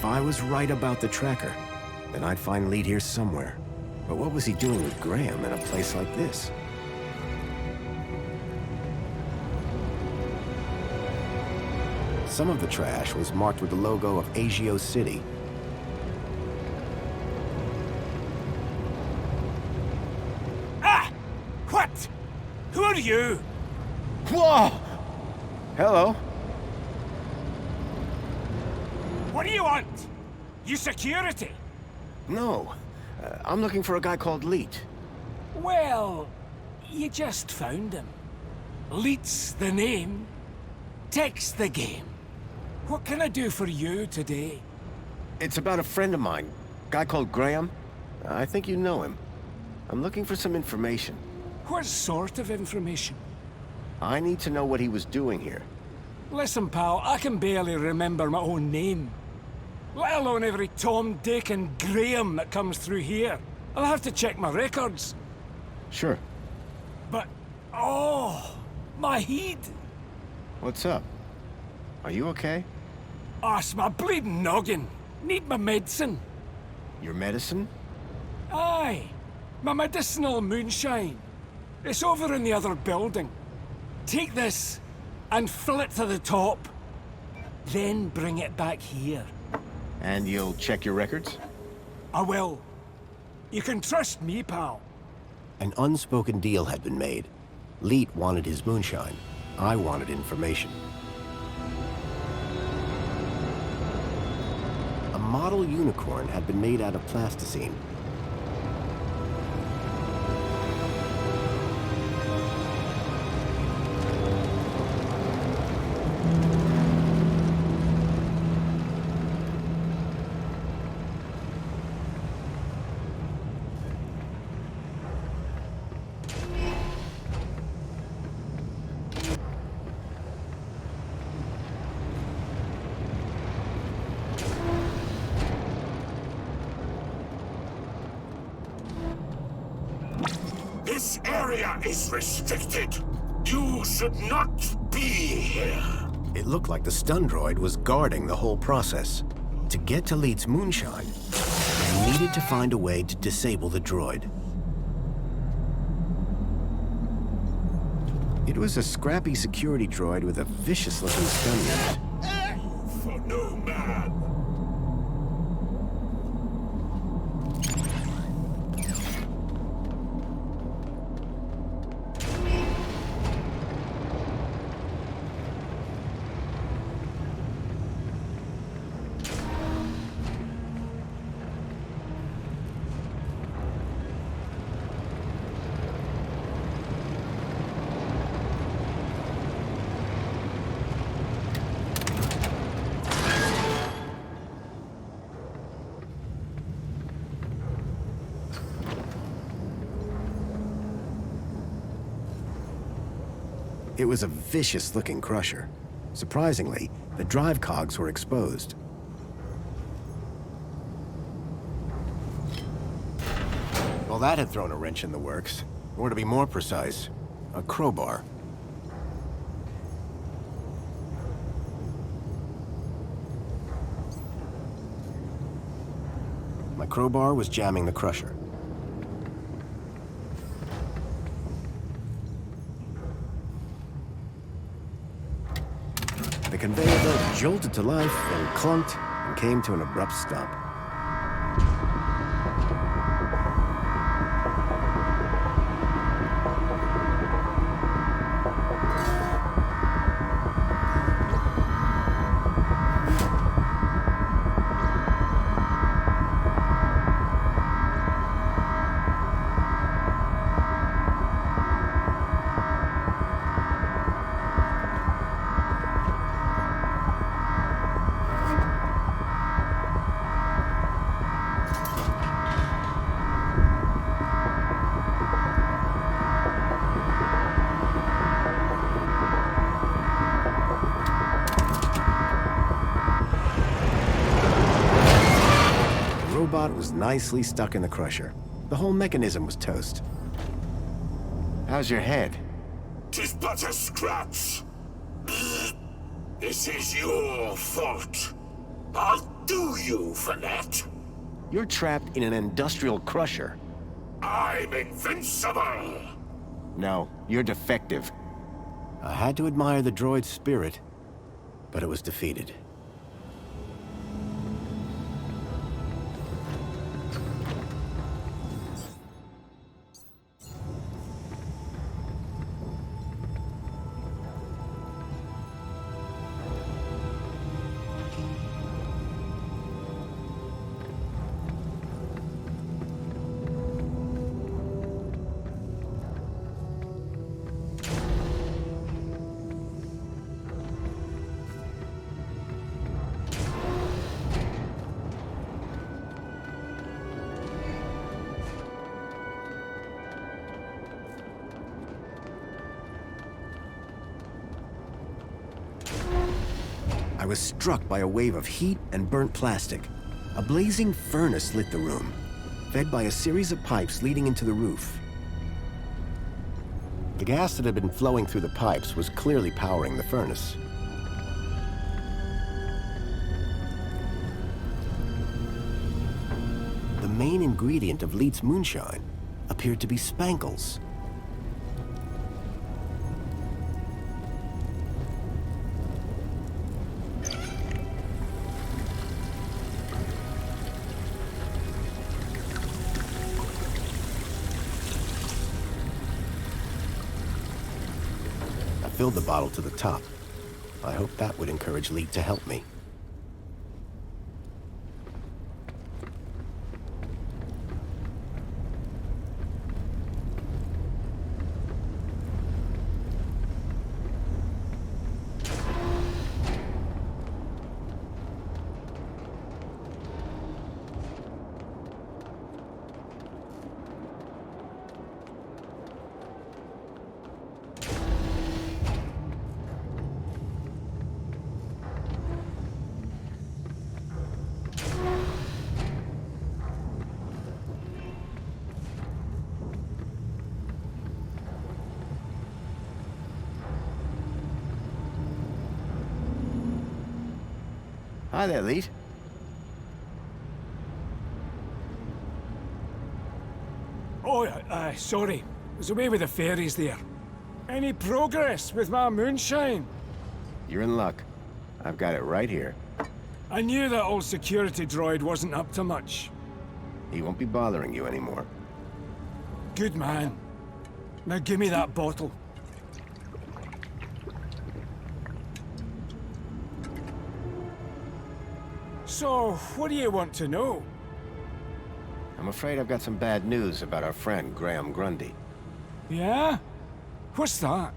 If I was right about the tracker, then I'd find Leet here somewhere. But what was he doing with Graham in a place like this? Some of the trash was marked with the logo of Agio City. Ah! What? Who are you? Whoa! Hello. What do you want? You security? No. I'm looking for a guy called Leet. Well, you just found him. Leet's the name. Tech's the game. What can I do for you today? It's about a friend of mine. Guy called Graham. I think you know him. I'm looking for some information. What sort of information? I need to know what he was doing here. Listen, pal, I can barely remember my own name. Let alone every Tom, Dick, and Graham that comes through here. I'll have to check my records. Sure. But, oh, my head. What's up? Are you okay? It's my bleeding noggin. Need my medicine. Your medicine? Aye, my medicinal moonshine. It's over in the other building. Take this and fill it to the top. Then bring it back here. And you'll check your records? I will. You can trust me, pal. An unspoken deal had been made. Leet wanted his moonshine. I wanted information. A model unicorn had been made out of plasticine. This area is restricted. You should not be here. It looked like the stun droid was guarding the whole process. To get to Leet's moonshine, I needed to find a way to disable the droid. It was a scrappy security droid with a vicious-looking stun unit. For no man. It was a vicious-looking crusher. Surprisingly, the drive cogs were exposed. Well, that had thrown a wrench in the works. Or to be more precise, a crowbar. My crowbar was jamming the crusher. The conveyor belt jolted to life, then clunked, and came to an abrupt stop. The robot was nicely stuck in the crusher. The whole mechanism was toast. How's your head? 'Tis but a scratch. This is your fault. I'll do you, Follett? You're trapped in an industrial crusher. I'm invincible! No, you're defective. I had to admire the droid's spirit, but it was defeated. I was struck by a wave of heat and burnt plastic. A blazing furnace lit the room, fed by a series of pipes leading into the roof. The gas that had been flowing through the pipes was clearly powering the furnace. The main ingredient of Leet's moonshine appeared to be spankles. Filled the bottle to the top. I hoped that would encourage Leet to help me. Hi there, Leet. Oh, sorry. I was away with the fairies there. Any progress with my moonshine? You're in luck. I've got it right here. I knew that old security droid wasn't up to much. He won't be bothering you anymore. Good man. Now give me that bottle. So, what do you want to know? I'm afraid I've got some bad news about our friend, Graham Grundy. Yeah? What's that?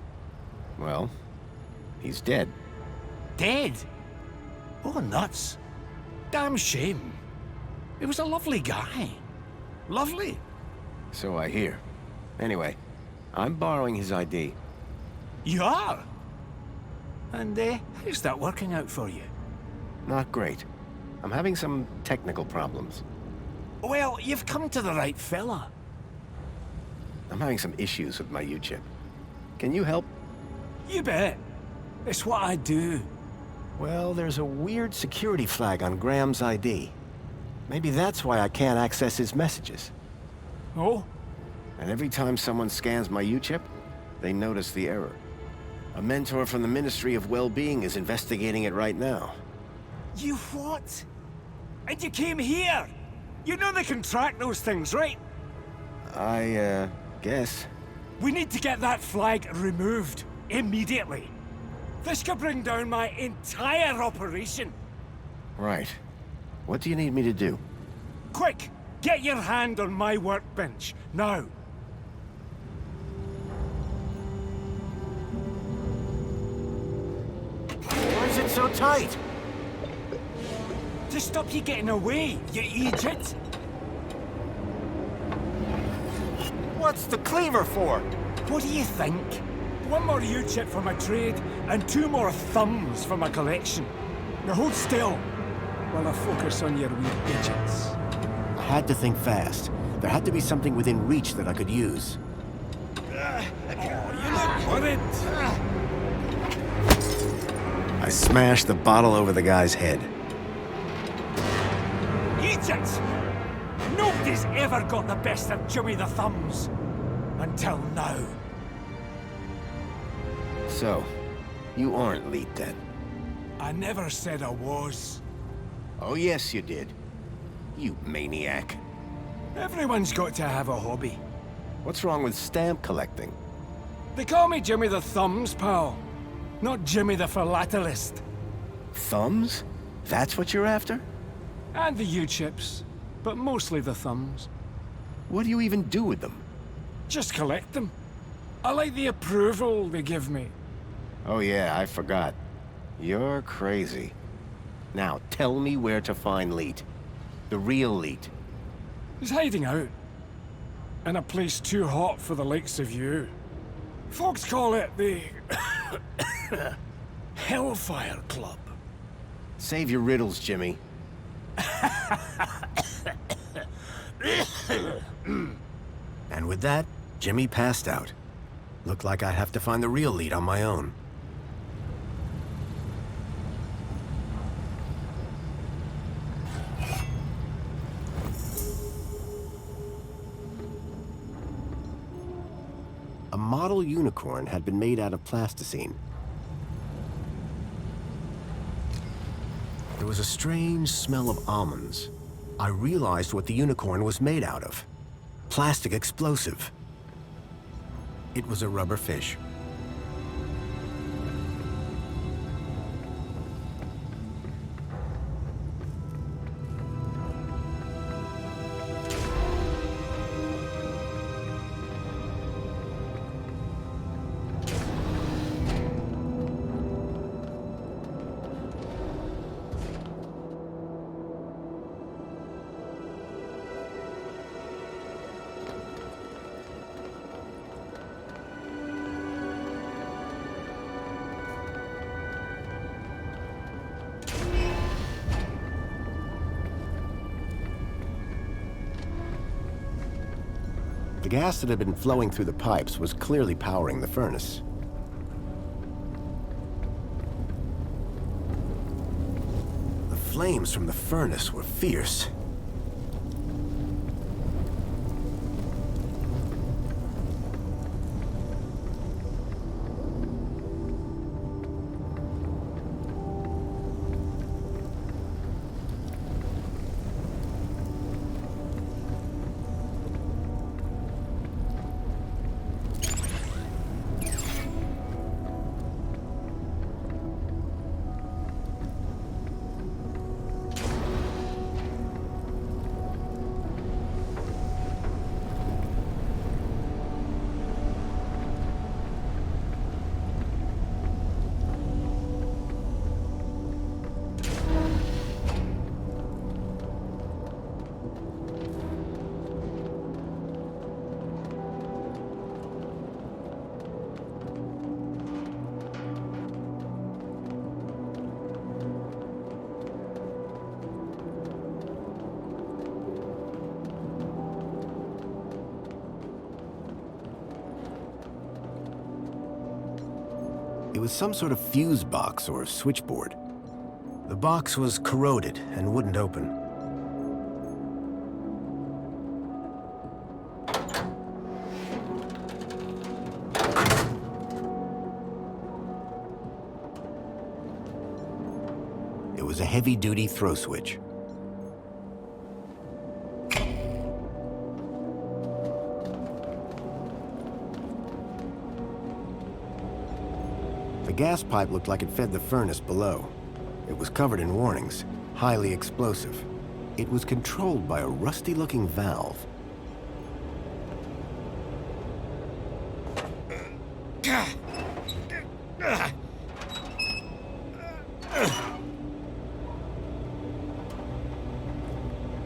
Well, he's dead. Dead? Oh, nuts. Damn shame. He was a lovely guy. Lovely. So I hear. Anyway, I'm borrowing his ID. You are? And, how's that working out for you? Not great. I'm having some technical problems. Well, you've come to the right fella. I'm having some issues with my U-chip. Can you help? You bet. It's what I do. Well, there's a weird security flag on Graham's ID. Maybe that's why I can't access his messages. Oh? And every time someone scans my U-chip, they notice the error. A mentor from the Ministry of Well-Being is investigating it right now. You what? And you came here? You know they can track those things, right? I guess. We need to get that flag removed. Immediately. This could bring down my entire operation. Right. What do you need me to do? Quick! Get your hand on my workbench, now! Why is it so tight? To stop you getting away, you idiot! What's the cleaver for? What do you think? One more U-chip for my trade, and 2 more thumbs for my collection. Now hold still, while I focus on your wee digits. I had to think fast. There had to be something within reach that I could use. Oh, you look worried! I smashed the bottle over the guy's head. never got the best of Jimmy the Thumbs. Until now. So, you aren't Leet then? I never said I was. Oh yes you did. You maniac. Everyone's got to have a hobby. What's wrong with stamp collecting? They call me Jimmy the Thumbs, pal. Not Jimmy the Philatelist. Thumbs? That's what you're after? And the U-chips, but mostly the thumbs. What do you even do with them? Just collect them. I like the approval they give me. Oh yeah, I forgot. You're crazy. Now, tell me where to find Leet. The real Leet. He's hiding out. In a place too hot for the likes of you. Folks call it the... Hellfire Club. Save your riddles, Jimmy. And with that, Jimmy passed out. Looked like I'd have to find the real Leet on my own. A model unicorn had been made out of plasticine. There was a strange smell of almonds. I realized what the unicorn was made out of. Plastic explosive. It was a rubber fish. The gas that had been flowing through the pipes was clearly powering the furnace. The flames from the furnace were fierce. It was some sort of fuse box or switchboard. The box was corroded and wouldn't open. It was a heavy-duty throw switch. The gas pipe looked like it fed the furnace below. It was covered in warnings, highly explosive. It was controlled by a rusty-looking valve.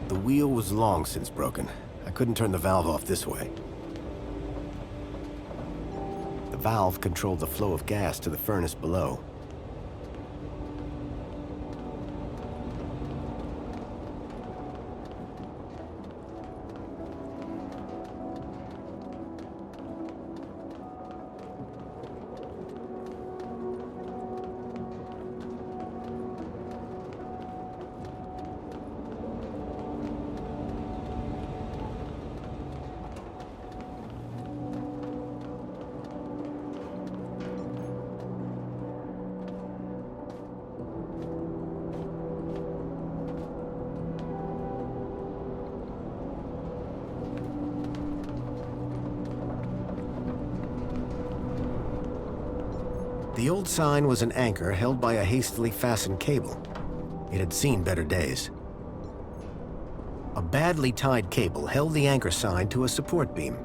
The wheel was long since broken. I couldn't turn the valve off this way. The valve controlled the flow of gas to the furnace below. The old sign was an anchor held by a hastily fastened cable. It had seen better days. A badly tied cable held the anchor sign to a support beam.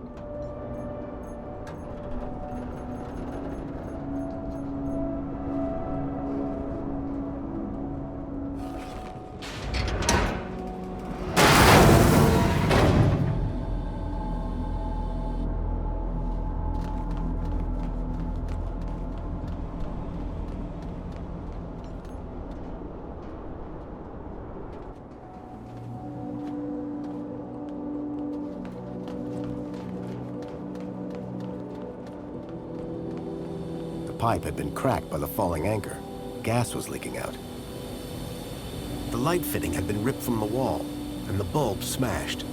The pipe had been cracked by the falling anchor. Gas was leaking out. The light fitting had been ripped from the wall, and the bulb smashed.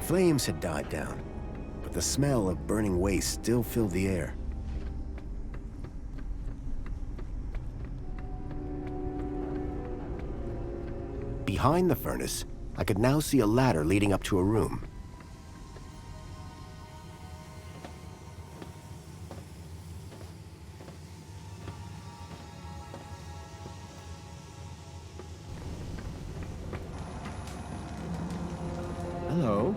Flames had died down, but the smell of burning waste still filled the air. Behind the furnace, I could now see a ladder leading up to a room. Hello.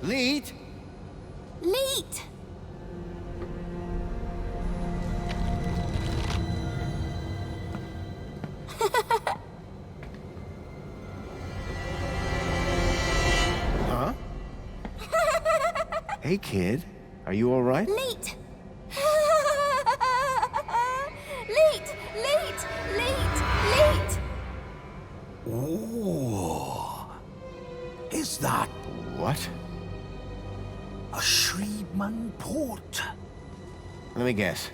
Leet? Leet! Huh? Hey, kid. Are you all right? Leet! Leet! Leet! Leet! Leet! Oh, is that What? a Shreedman port? Let me guess.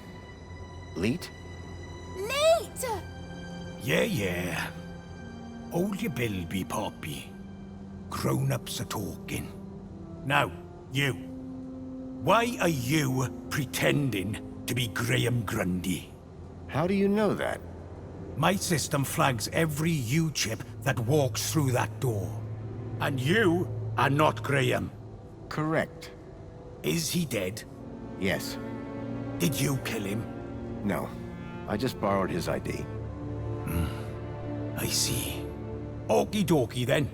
Leet? Leet! Yeah. Hold your bilby, Poppy. Grown-ups are talking. Now, you. Why are you pretending to be Graham Grundy? How do you know that? My system flags every U-chip that walks through that door. And you are not Graham. Correct. Is he dead? Yes. Did you kill him? No. I just borrowed his ID. I see. Okie dokie then.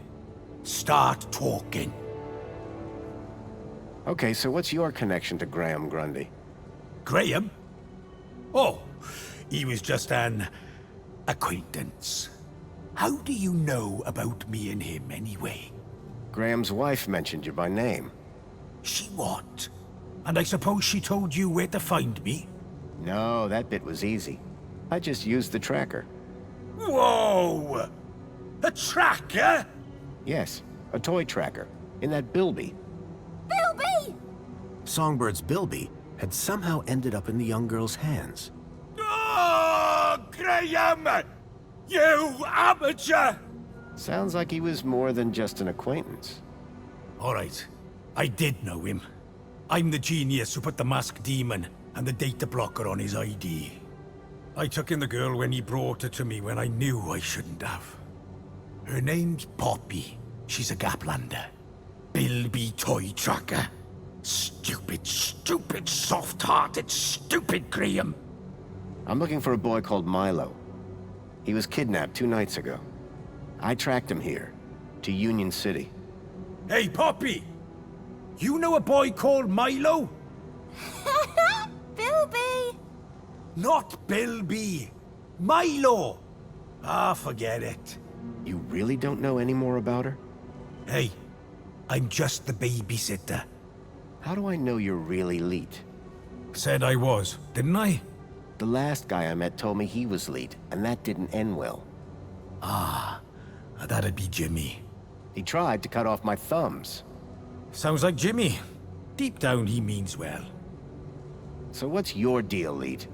Start talking. Okay, so what's your connection to Graham Grundy? Graham? Oh, he was just an acquaintance. How do you know about me and him anyway? Graham's wife mentioned you by name. She what? And I suppose she told you where to find me? No, that bit was easy. I just used the tracker. Whoa! A tracker? Yes, a toy tracker. In that bilby. Bilby! Songbird's bilby had somehow ended up in the young girl's hands. Oh, Graham! You amateur! Sounds like he was more than just an acquaintance. All right, I did know him. I'm the genius who put the masked demon and the data blocker on his ID. I took in the girl when he brought her to me when I knew I shouldn't have. Her name's Poppy. She's a Gaplander. Bilby toy tracker. Stupid, soft-hearted, stupid Graham. I'm looking for a boy called Milo. He was kidnapped 2 nights ago. I tracked him here, to Union City. Hey, Poppy! You know a boy called Milo? Bilby! Not Bilby. Milo. Ah, forget it. You really don't know any more about her? Hey, I'm just the babysitter. How do I know you're really Leet? Said I was, didn't I? The last guy I met told me he was Leet, and that didn't end well. That'd be Jimmy. He tried to cut off my thumbs. Sounds like Jimmy. Deep down, he means well. So what's your deal, Leet?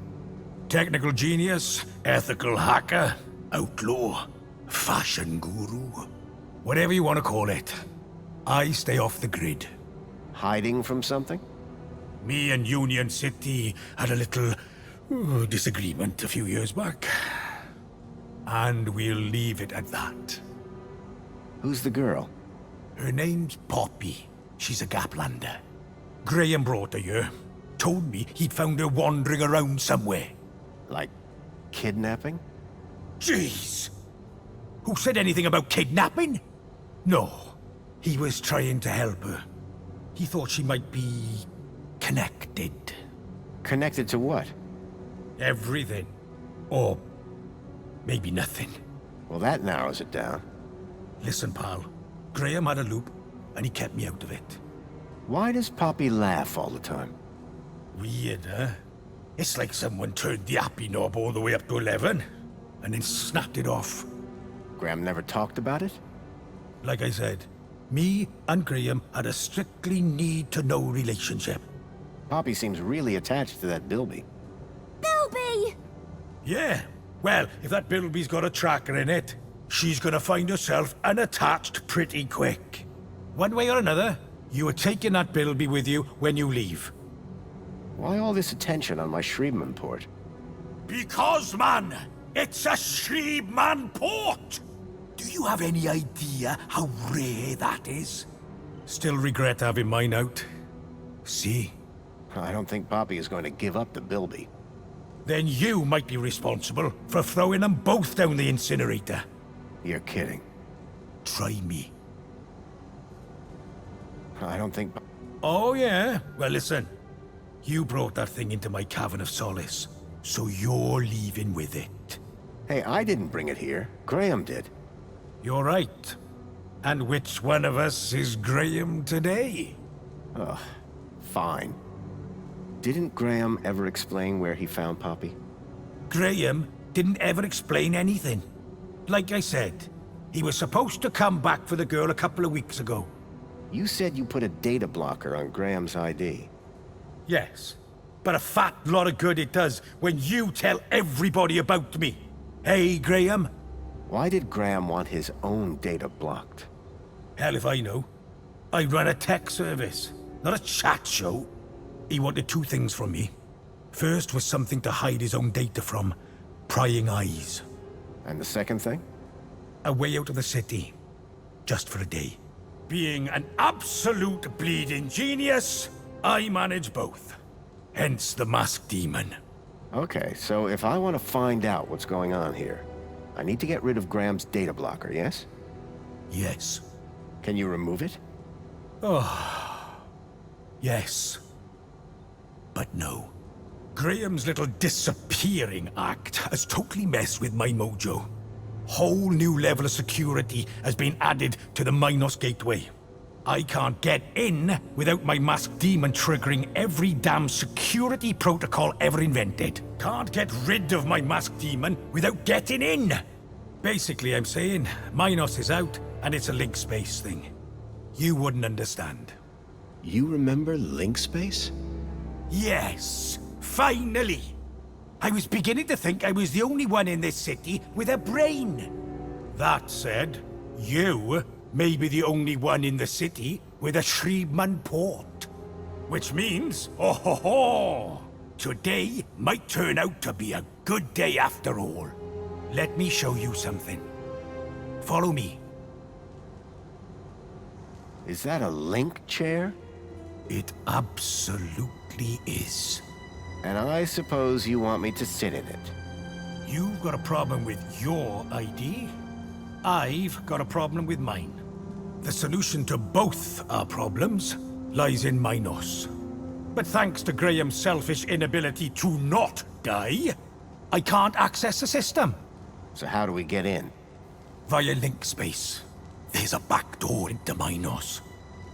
Technical genius, ethical hacker, outlaw, fashion guru. Whatever you want to call it. I stay off the grid. Hiding from something? Me and Union City had a little disagreement a few years back. And we'll leave it at that. Who's the girl? Her name's Poppy. She's a Gaplander. Graham brought her here. Told me he'd found her wandering around somewhere. Like kidnapping? Jeez! Who said anything about kidnapping? No. He was trying to help her. He thought she might be connected. Connected to what? Everything. Or maybe nothing. Well, that narrows it down. Listen, pal. Graham had a loop, and he kept me out of it. Why does Poppy laugh all the time? Weird, huh? It's like someone turned the happy knob all the way up to 11, and then snapped it off. Graham never talked about it? Like I said, me and Graham had a strictly need-to-know relationship. Poppy seems really attached to that Bilby. Bilby! Yeah, well, if that Bilby's got a tracker in it, she's gonna find herself unattached pretty quick. One way or another, you are taking that Bilby with you when you leave. Why all this attention on my Shriebman port? Because, man, it's a Shriebman port! Do you have any idea how rare that is? Still regret having mine out. See? I don't think Poppy is going to give up the Bilby. Then you might be responsible for throwing them both down the incinerator. You're kidding. Try me. I don't think... Oh, yeah? Well, listen. You brought that thing into my cavern of solace, so you're leaving with it. Hey, I didn't bring it here. Graham did. You're right. And which one of us is Graham today? Ugh, fine. Didn't Graham ever explain where he found Poppy? Graham didn't ever explain anything. Like I said, he was supposed to come back for the girl a couple of weeks ago. You said you put a data blocker on Graham's ID. Yes, but a fat lot of good it does when you tell everybody about me. Hey, Graham? Why did Graham want his own data blocked? Hell if I know. I run a tech service, not a chat show. He wanted two things from me. First was something to hide his own data from. Prying eyes. And the second thing? A way out of the city. Just for a day. Being an absolute bleeding genius, I manage both. Hence the masked demon. Okay, so if I want to find out what's going on here, I need to get rid of Graham's data blocker, yes? Yes. Can you remove it? Yes. But no. Graham's little disappearing act has totally messed with my mojo. Whole new level of security has been added to the Minos gateway. I can't get in without my masked demon triggering every damn security protocol ever invented. Can't get rid of my masked demon without getting in. Basically, I'm saying Minos is out and it's a link space thing. You wouldn't understand. You remember link space? Yes, finally. I was beginning to think I was the only one in this city with a brain. That said, you may be the only one in the city with a Shriebman port. Which means, oh ho ho! Today might turn out to be a good day after all. Let me show you something. Follow me. Is that a link chair? It absolutely is. And I suppose you want me to sit in it. You've got a problem with your ID. I've got a problem with mine. The solution to both our problems lies in Minos. But thanks to Graham's selfish inability to not die, I can't access the system. So how do we get in? Via link space. There's a back door into Minos.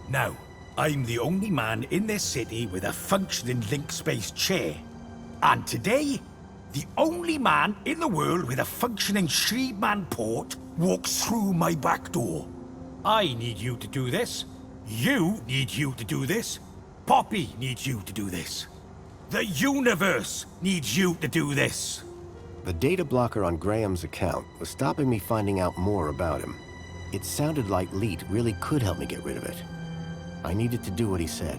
Now, I'm the only man in this city with a functioning link space chair. And today, the only man in the world with a functioning Shreedman port walks through my back door. I need you to do this. You need you to do this. Poppy needs you to do this. The universe needs you to do this. The data blocker on Graham's account was stopping me finding out more about him. It sounded like Leet really could help me get rid of it. I needed to do what he said.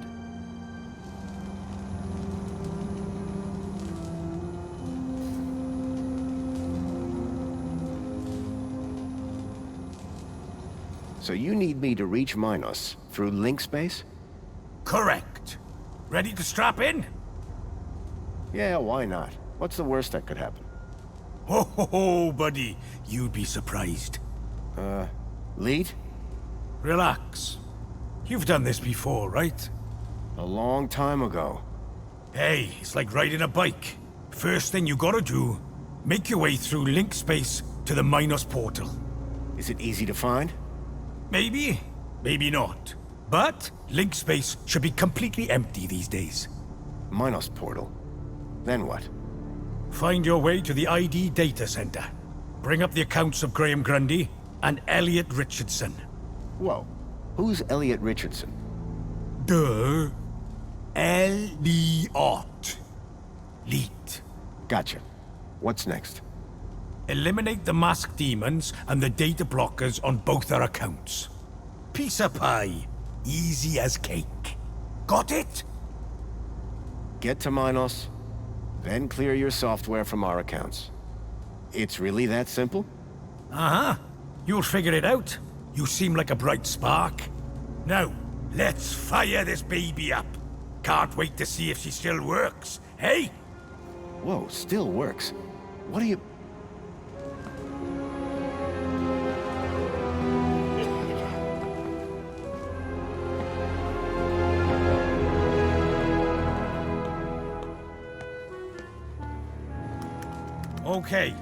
So you need me to reach Minos through link space? Correct. Ready to strap in? Yeah, why not? What's the worst that could happen? Ho ho ho, buddy. You'd be surprised. Leet? Relax. You've done this before, right? A long time ago. Hey, it's like riding a bike. First thing you gotta do, make your way through link space to the Minos portal. Is it easy to find? Maybe, maybe not. But link space should be completely empty these days. Minos portal. Then what? Find your way to the ID data center. Bring up the accounts of Graham Grundy and Elliot Richardson. Whoa. Who's Elliot Richardson? Duh. Elliot. Leet. Gotcha. What's next? Eliminate the masked demons and the data blockers on both our accounts. Piece of pie. Easy as cake. Got it? Get to Minos, then clear your software from our accounts. It's really that simple? Uh-huh. You'll figure it out. You seem like a bright spark. Now, let's fire this baby up. Can't wait to see if she still works, hey? Whoa, still works. What do you... Okay,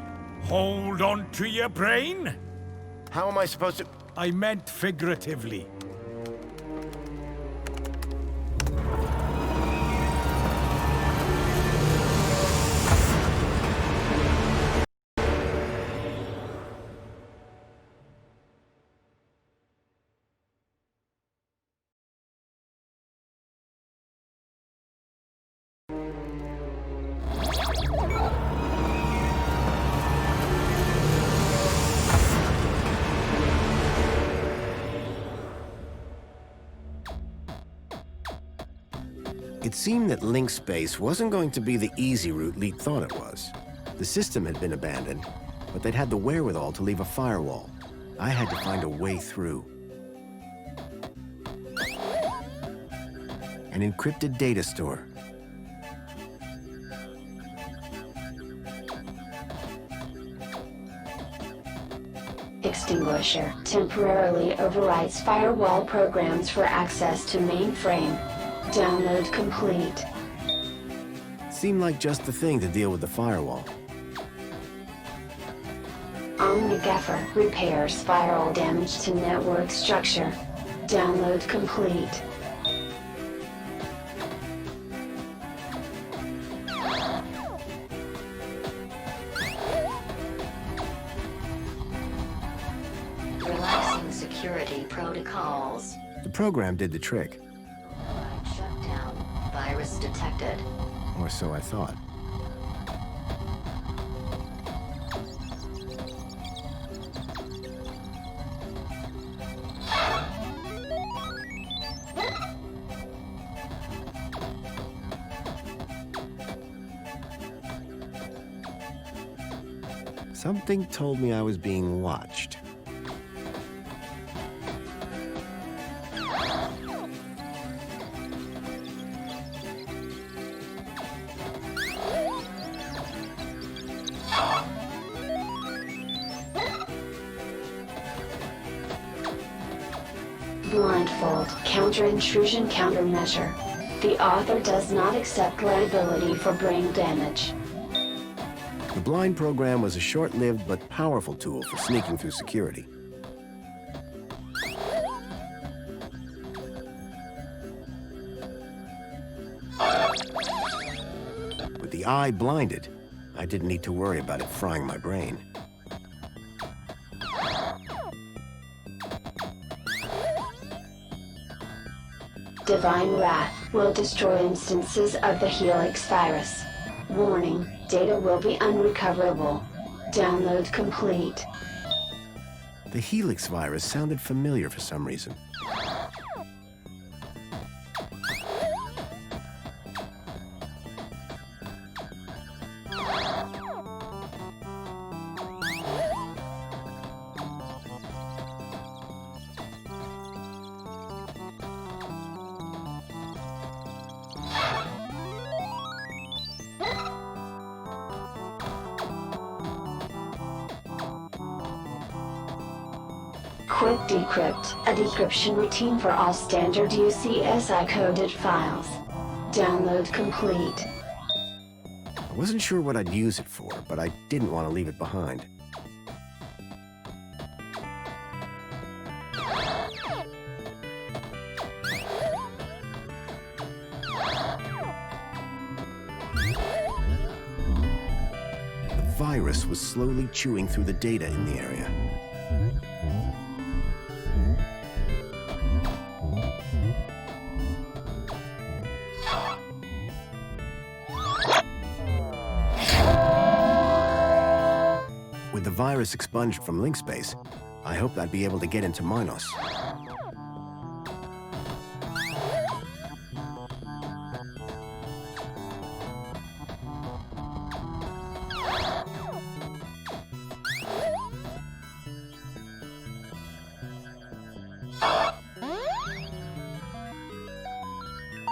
hold on to your brain. How am I supposed to... I meant figuratively. It seemed that link space wasn't going to be the easy route Leet thought it was. The system had been abandoned, but they'd had the wherewithal to leave a firewall. I had to find a way through. An encrypted data store. Extinguisher temporarily overrides firewall programs for access to mainframe. Download complete. Seemed like just the thing to deal with the firewall. Omnigaffer repairs firewall damage to network structure. Download complete. Relaxing security protocols. The program did the trick. Shutdown. Virus detected. Or so I thought. Something told me I was being watched. Blindfold counter-intrusion countermeasure. The author does not accept liability for brain damage. The blind program was a short-lived but powerful tool for sneaking through security. With the eye blinded, I didn't need to worry about it frying my brain. Divine Wrath will destroy instances of the Helix virus. Warning, data will be unrecoverable. Download complete. The Helix virus sounded familiar for some reason. Quick Decrypt, a decryption routine for all standard UCSI-coded files. Download complete. I wasn't sure what I'd use it for, but I didn't want to leave it behind. The virus was slowly chewing through the data in the area. With the virus expunged from link space, I hoped I'd be able to get into Minos.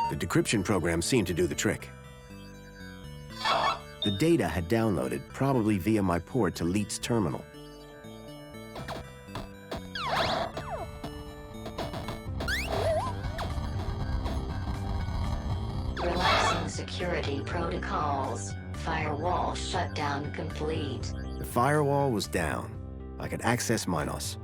The decryption program seemed to do the trick. The data had downloaded, probably via my port to Leet's terminal. Relaxing security protocols. Firewall shutdown complete. The firewall was down. I could access Minos.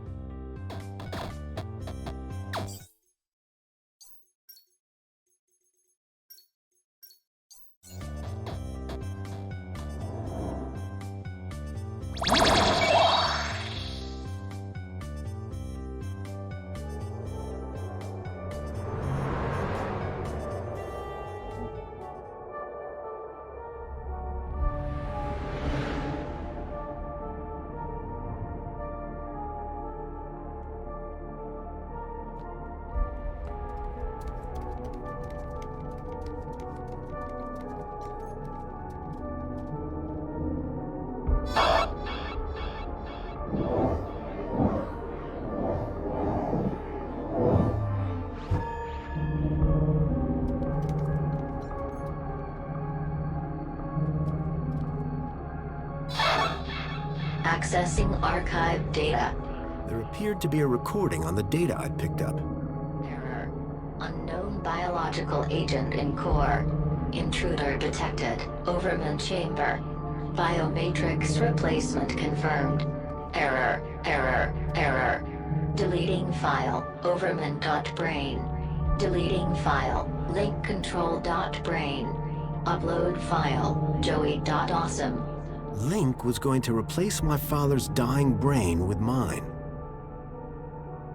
Accessing archived data. There appeared to be a recording on the data I'd picked up. Error. Unknown biological agent in core. Intruder detected. Overman chamber. Biomatrix replacement confirmed. Error. Error. Error. Deleting file. Overman.brain. Deleting file. Link control.brain. Upload file. Joey.awesome. Link was going to replace my father's dying brain with mine.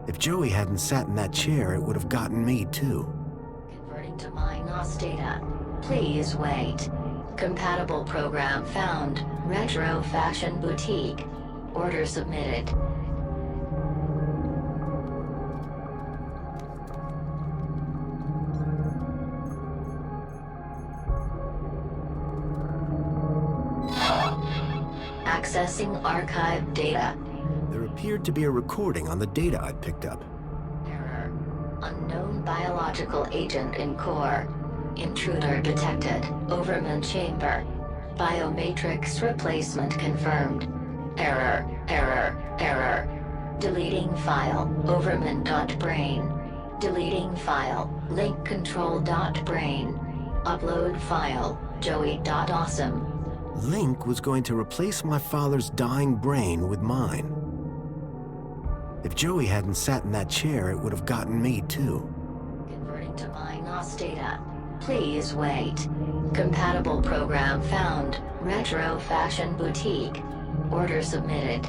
If Joey hadn't sat in that chair, it would have gotten me too. Converting to Minos data. Please wait. Compatible program found. Retro Fashion Boutique. Order submitted. Accessing archived data. There appeared to be a recording on the data I'd picked up. Error. Unknown biological agent in core. Intruder detected. Overman chamber. Biomatrix replacement confirmed. Error. Error. Error. Deleting file. Overman.brain. Deleting file. Link control.brain. Upload file. Joey.awesome. Link was going to replace my father's dying brain with mine. If Joey hadn't sat in that chair, it would have gotten me too. Converting to MyNOS data. Please wait. Compatible program found. Retro Fashion Boutique. Order submitted.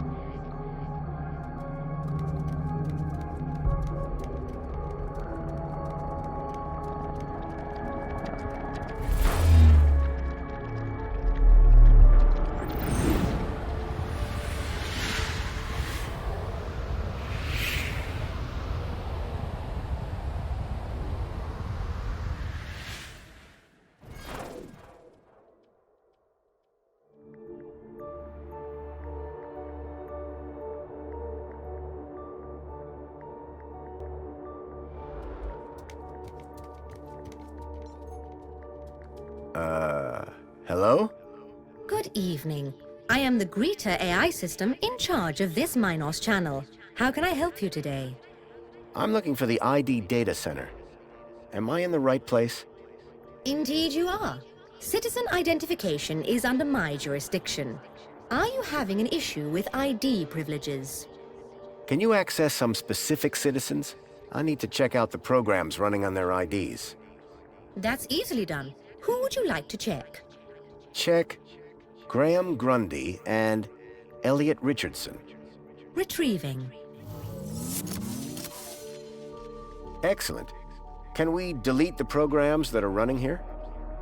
Hello? Good evening. I am the Greeter AI system in charge of this MyNOS channel. How can I help you today? I'm looking for the ID data center. Am I in the right place? Indeed you are. Citizen identification is under my jurisdiction. Are you having an issue with ID privileges? Can you access some specific citizens? I need to check out the programs running on their IDs. That's easily done. Who would you like to check? Check Graham Grundy and Elliot Richardson. Retrieving. Excellent. Can we delete the programs that are running here?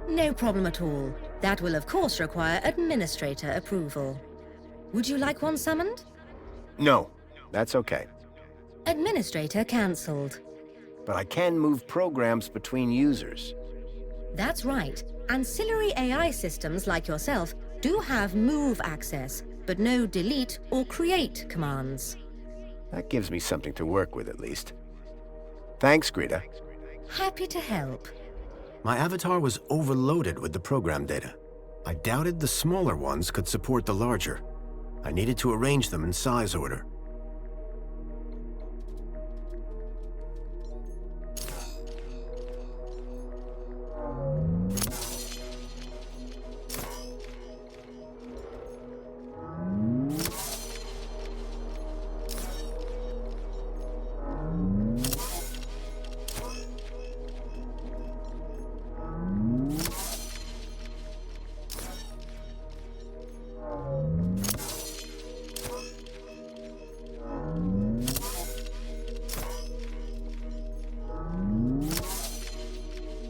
No problem at all. That will of course require administrator approval. Would you like one summoned? No, that's okay. Administrator cancelled. But I can move programs between users. That's right. Ancillary AI systems like yourself do have move access, but no delete or create commands. That gives me something to work with at least. Thanks, Greta. Happy to help. My avatar was overloaded with the program data. I doubted the smaller ones could support the larger. I needed to arrange them in size order.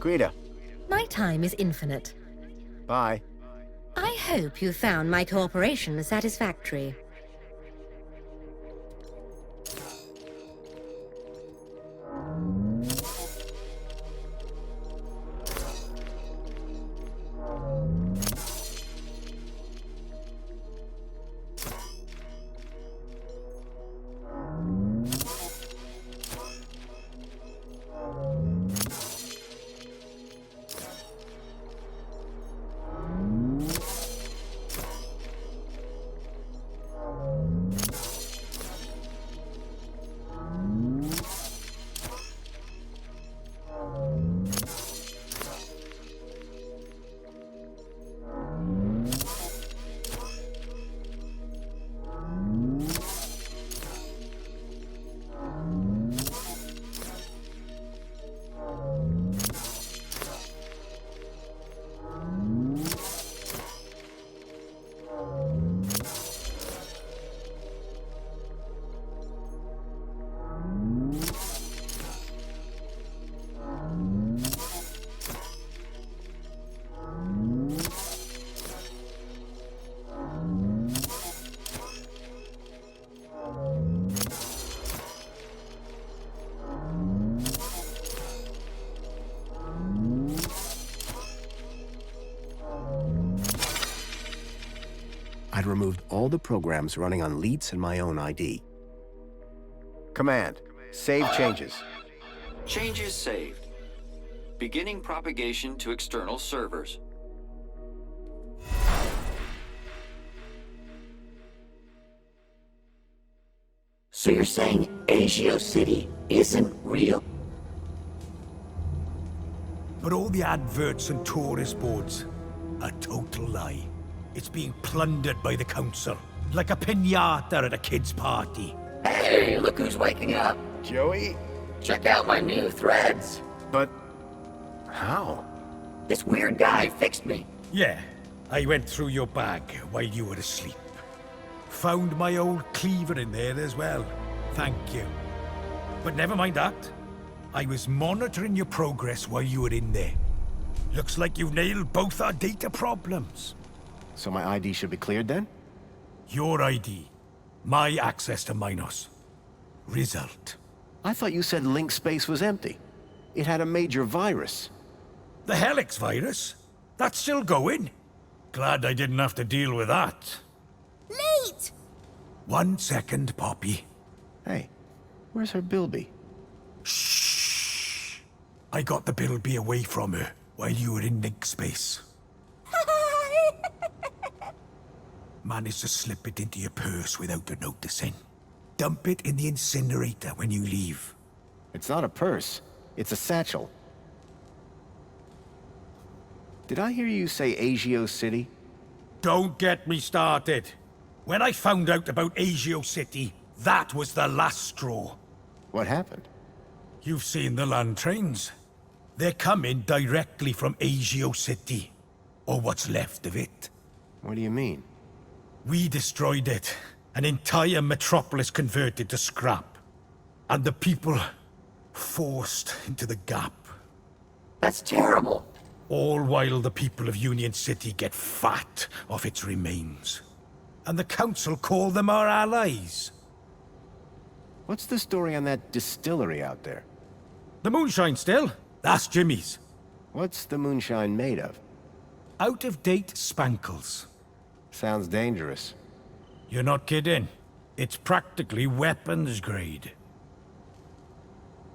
Greta. My time is infinite. Bye. I hope you found my cooperation satisfactory. I'd removed all the programs running on Leet's and my own ID. Command. Save changes. Changes saved. Beginning propagation to external servers. So you're saying Agio City isn't real? But all the adverts and tourist boards, a total lie. It's being plundered by the council, like a piñata at a kid's party. Hey, look who's waking up. Joey? Check out my new threads. But... how? This weird guy fixed me. Yeah, I went through your bag while you were asleep. Found my old cleaver in there as well. Thank you. But never mind that. I was monitoring your progress while you were in there. Looks like you've nailed both our data problems. So my ID should be cleared then? Your ID. My access to Minos. Result. I thought you said link space was empty. It had a major virus. The Helix virus? That's still going? Glad I didn't have to deal with that. Leet! 1 second, Poppy. Hey, where's her Bilby? Shh. I got the Bilby away from her while you were in link space. Managed to slip it into your purse without her noticing. Dump it in the incinerator when you leave. It's not a purse. It's a satchel. Did I hear you say Agio City? Don't get me started. When I found out about Agio City, that was the last straw. What happened? You've seen the land trains. They're coming directly from Agio City. Or what's left of it. What do you mean? We destroyed it. An entire metropolis converted to scrap. And the people forced into the gap. That's terrible. All while the people of Union City get fat off its remains. And the council call them our allies. What's the story on that distillery out there? The moonshine still? That's Jimmy's. What's the moonshine made of? Out-of-date spankles. Sounds dangerous. You're not kidding. It's practically weapons grade.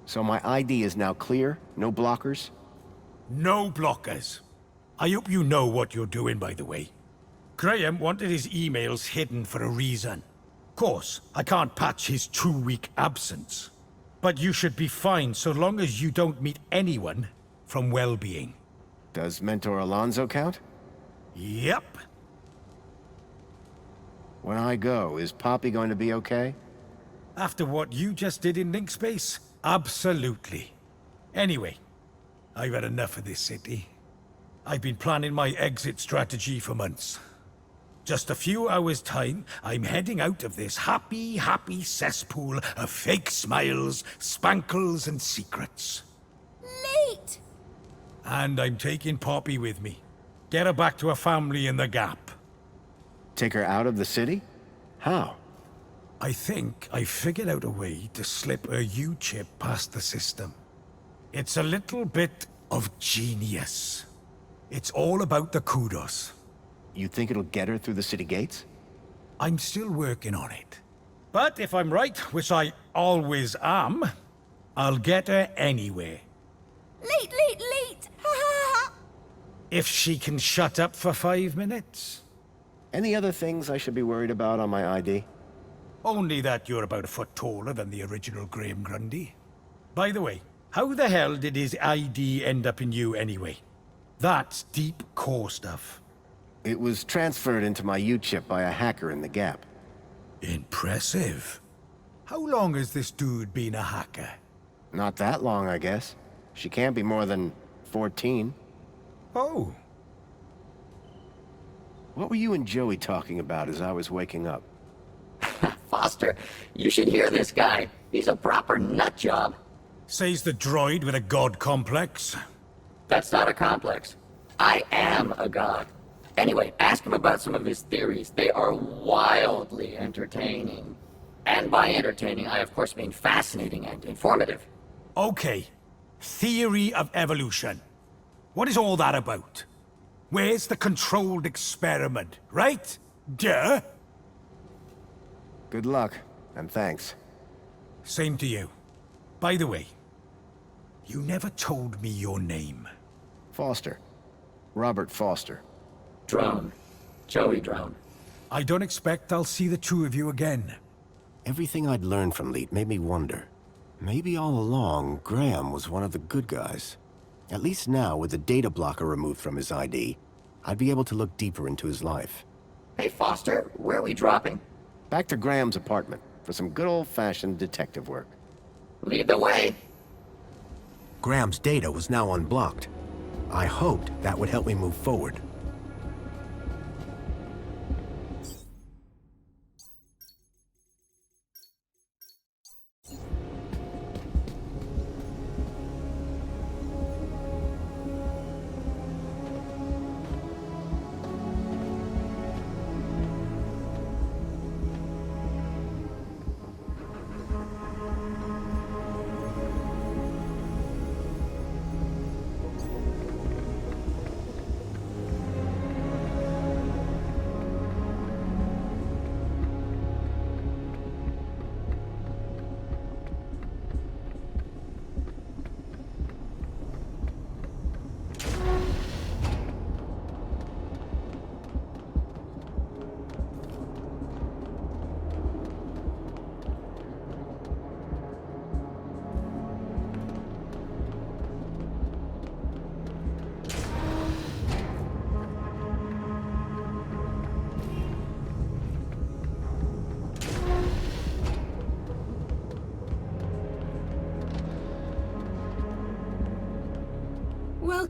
So my ID is now clear? No blockers? No blockers. I hope you know what you're doing, by the way. Graham wanted his emails hidden for a reason. Of course, I can't patch his 2-week absence. But you should be fine so long as you don't meet anyone from well-being. Does Mentor Alonso count? Yep. When I go, is Poppy going to be okay? After what you just did in Link Space, absolutely. Anyway, I've had enough of this city. I've been planning my exit strategy for months. Just a few hours' time, I'm heading out of this happy cesspool of fake smiles, spankles, and secrets. Leet! And I'm taking Poppy with me. Get her back to her family in the Gap. Take her out of the city? How? I think I figured out a way to slip her U-chip past the system. It's a little bit of genius. It's all about the kudos. You think it'll get her through the city gates? I'm still working on it. But if I'm right, which I always am, I'll get her anywhere. Leet! Ha ha ha! If she can shut up for 5 minutes. Any other things I should be worried about on my ID? Only that you're about a foot taller than the original Graham Grundy. By the way, how the hell did his ID end up in you anyway? That's deep core stuff. It was transferred into my U-chip by a hacker in the Gap. Impressive. How long has this dude been a hacker? Not that long, I guess. She can't be more than 14. Oh. What were you and Joey talking about as I was waking up? Foster, you should hear this guy. He's a proper nut job. Says the droid with a god complex. That's not a complex. I am a god. Anyway, ask him about some of his theories. They are wildly entertaining. And by entertaining, I of course mean fascinating and informative. Okay. Theory of evolution. What is all that about? Where's the controlled experiment, right? Duh? Good luck, and thanks. Same to you. By the way, you never told me your name. Foster. Robert Foster. Drone. Joey Drone. I don't expect I'll see the two of you again. Everything I'd learned from Leet made me wonder. Maybe all along, Graham was one of the good guys. At least now, with the data blocker removed from his ID, I'd be able to look deeper into his life. Hey, Foster, where are we dropping? Back to Graham's apartment for some good old-fashioned detective work. Lead the way. Graham's data was now unblocked. I hoped that would help me move forward.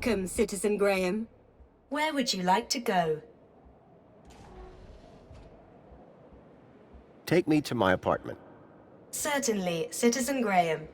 Welcome, Citizen Graham. Where would you like to go? Take me to my apartment. Certainly, Citizen Graham.